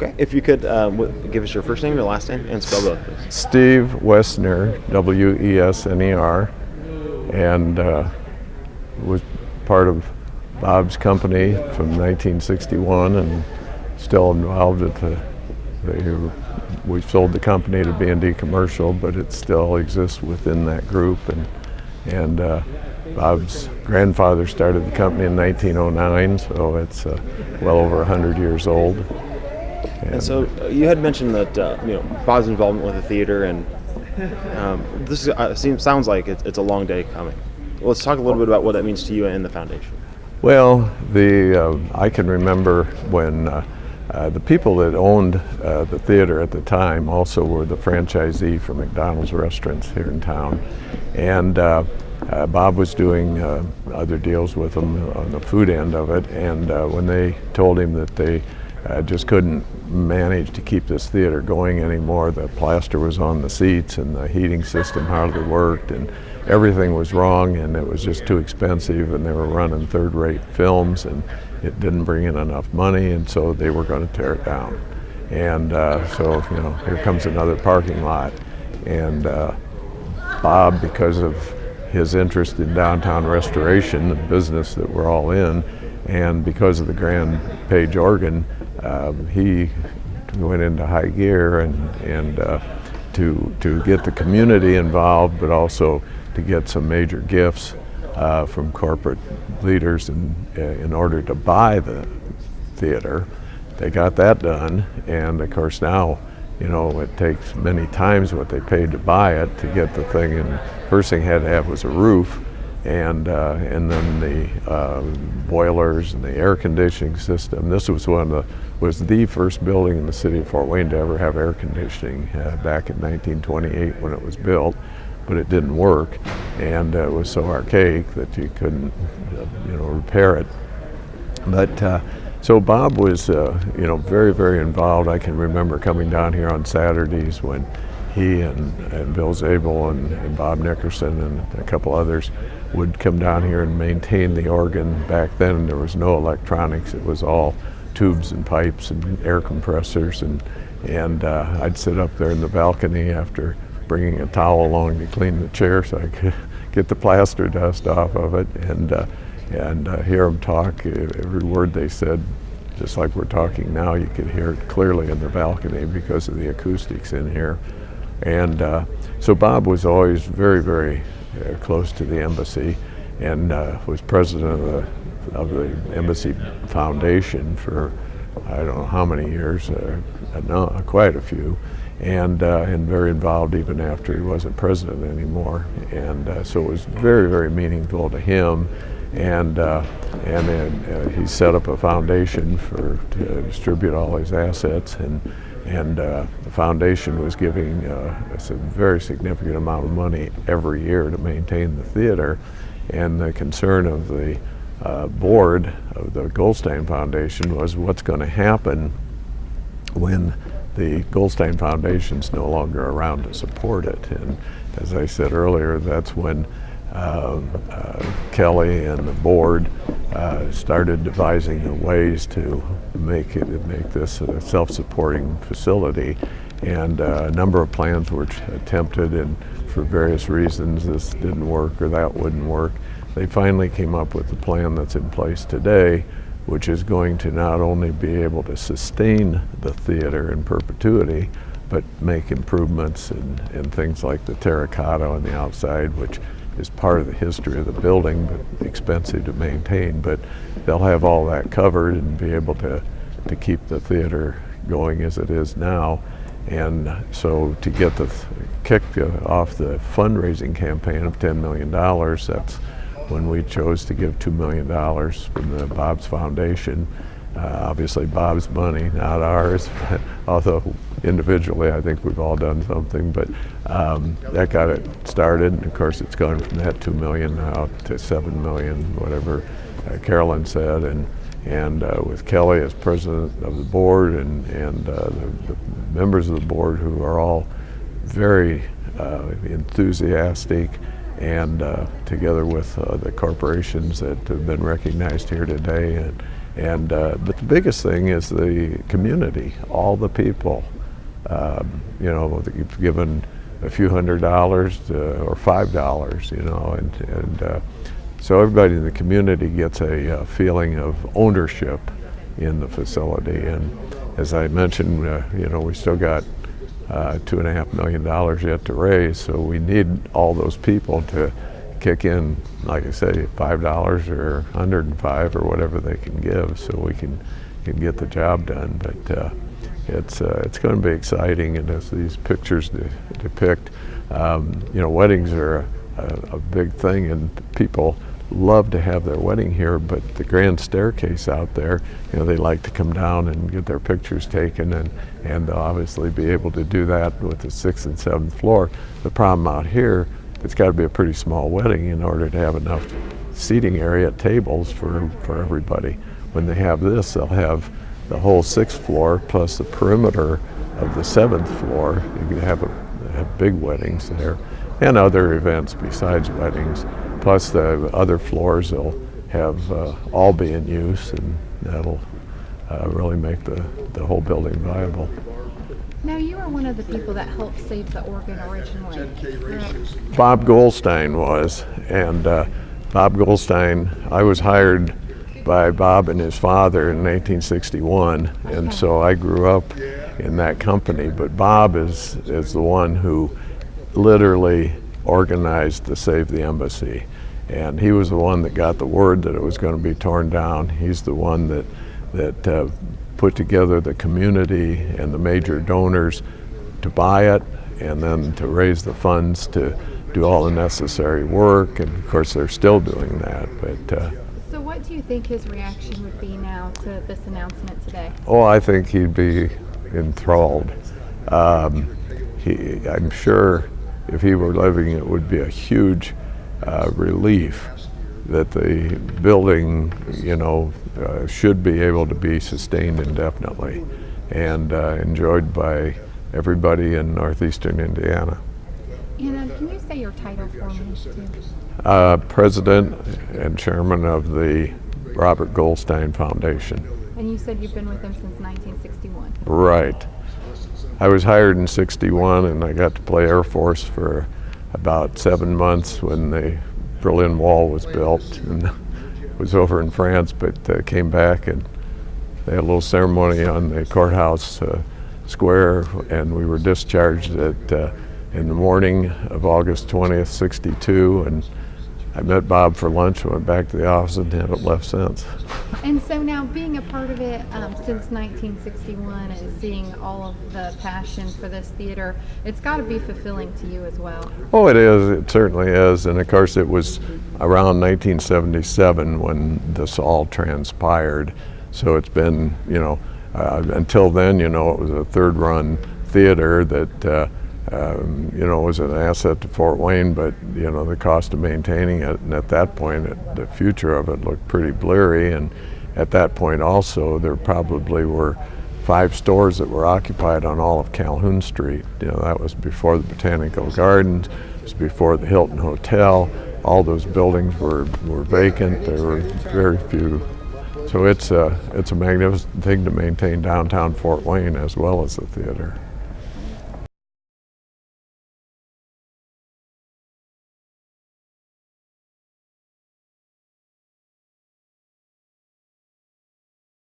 Okay. If you could give us your first name, your last name, and spell both, please. Steve Wesner, Wesner, and was part of Bob's company from 1961 and still involved at we sold the company to B&D Commercial, but it still exists within that group. And Bob's grandfather started the company in 1909, so it's well over 100 years old. And so you had mentioned that Bob's involvement with the theater, and this sounds like it's a long day coming. Let's talk a little bit about what that means to you and the foundation. Well, I can remember when the people that owned the theater at the time also were the franchisee for McDonald's restaurants here in town, and Bob was doing other deals with them on the food end of it, and when they told him that they just couldn't manage to keep this theater going anymore, the plaster was on the seats and the heating system hardly worked and everything was wrong, and it was just too expensive, and they were running third-rate films, and it didn't bring in enough money, and so they were going to tear it down. And so here comes another parking lot, and Bob, because of his interest in downtown restoration, the business that we're all in, and because of the Grand Page organ, he went into high gear and to get the community involved, but also to get some major gifts from corporate leaders in order to buy the theater. They got that done, and of course now, it takes many times what they paid to buy it to get the thing. And first thing had to have was a roof, and then the boilers and the air conditioning system. This was was the first building in the city of Fort Wayne to ever have air conditioning back in 1928 when it was built. But it didn't work, and it was so archaic that you couldn't, repair it. But so Bob was, very, very involved. I can remember coming down here on Saturdays when he and Bill Zabel and Bob Nickerson and a couple others would come down here and maintain the organ. Back then there was no electronics; it was all tubes and pipes and air compressors, and I'd sit up there in the balcony after bringing a towel along to clean the chair so I could get the plaster dust off of it, and hear them talk. Every word they said, just like we're talking now, you could hear it clearly in the balcony because of the acoustics in here. And so Bob was always very, very close to the embassy, and was president of the Embassy Foundation for I don't know how many years, quite a few. And very involved even after he wasn't president anymore. And so it was very, very meaningful to him. And then he set up a foundation to distribute all his assets. And the foundation was giving us a very significant amount of money every year to maintain the theater. And the concern of the board of the Goldstine Foundation was what's going to happen when the Goldstine Foundation's no longer around to support it. And as I said earlier, that's when Kelly and the board started devising the ways to make this a self-supporting facility. And a number of plans were attempted, and for various reasons this didn't work or that wouldn't work. They finally came up with the plan that's in place today, which is going to not only be able to sustain the theater in perpetuity, but make improvements in things like the terracotta on the outside, which is part of the history of the building, but expensive to maintain. But they'll have all that covered and be able to keep the theater going as it is now. And so to get kick off the fundraising campaign of $10 million, that's when we chose to give $2 million from the Bob's Foundation. Obviously Bob's money, not ours, although individually I think we've all done something, but that got it started, and of course it's gone from that $2 million now to $7 million, whatever Carolyn said, and with Kelly as president of the board and the members of the board who are all very enthusiastic, and together with the corporations that have been recognized here today, But the biggest thing is the community, all the people. You know, that you've given a few $100s or $5, you know, so everybody in the community gets a feeling of ownership in the facility. And as I mentioned, you know, we still got $2.5 million yet to raise, so we need all those people to kick in, like I say, $5 or $105 or whatever they can give, so we can get the job done. But it's going to be exciting, and as these pictures depict, you know, weddings are a big thing, and people love to have their wedding here, but the grand staircase out there, you know, they like to come down and get their pictures taken, and they'll obviously be able to do that with the 6th and 7th floor. The problem out here, it's got to be a pretty small wedding in order to have enough seating area, tables for everybody. When they have this, they'll have the whole 6th floor plus the perimeter of the 7th floor. You can have big weddings there and other events besides weddings. Plus the other floors will have all be in use, and that'll really make the whole building viable. Now, you were one of the people that helped save the organ originally. Bob Goldstine was, and Bob Goldstine, I was hired by Bob and his father in 1961, and so I grew up in that company. But Bob is the one who literally organized to save the embassy, and he was the one that got the word that it was going to be torn down. He's the one that put together the community and the major donors to buy it, and then to raise the funds to do all the necessary work, and of course they're still doing that. But so what do you think his reaction would be now to this announcement today? Oh, I think he'd be enthralled. I'm sure if he were living, it would be a huge relief that the building, you know, should be able to be sustained indefinitely and enjoyed by everybody in northeastern Indiana. And can you say your title for me, too? President and chairman of the Robert Goldstine Foundation. And you said you've been with him since 1961. Right. I was hired in '61, and I got to play Air Force for about 7 months when the Berlin Wall was built, and it was over in France, but came back, and they had a little ceremony on the courthouse square, and we were discharged in the morning of August 20th, '62, and I met Bob for lunch, went back to the office, and haven't left since. And so now, being a part of it since 1961 and seeing all of the passion for this theater, it's got to be fulfilling to you as well. Oh, it is. It certainly is. And of course, it was around 1977 when this all transpired. So it's been, you know, until then, you know, it was a third-run theater that you know, was an asset to Fort Wayne, but, you know, the cost of maintaining it, and at that point, the future of it looked pretty bleary, and at that point also, there probably were 5 stores that were occupied on all of Calhoun Street. You know, that was before the Botanical Gardens, it was before the Hilton Hotel. All those buildings were vacant. There were very few. So it's a magnificent thing to maintain downtown Fort Wayne as well as the theater.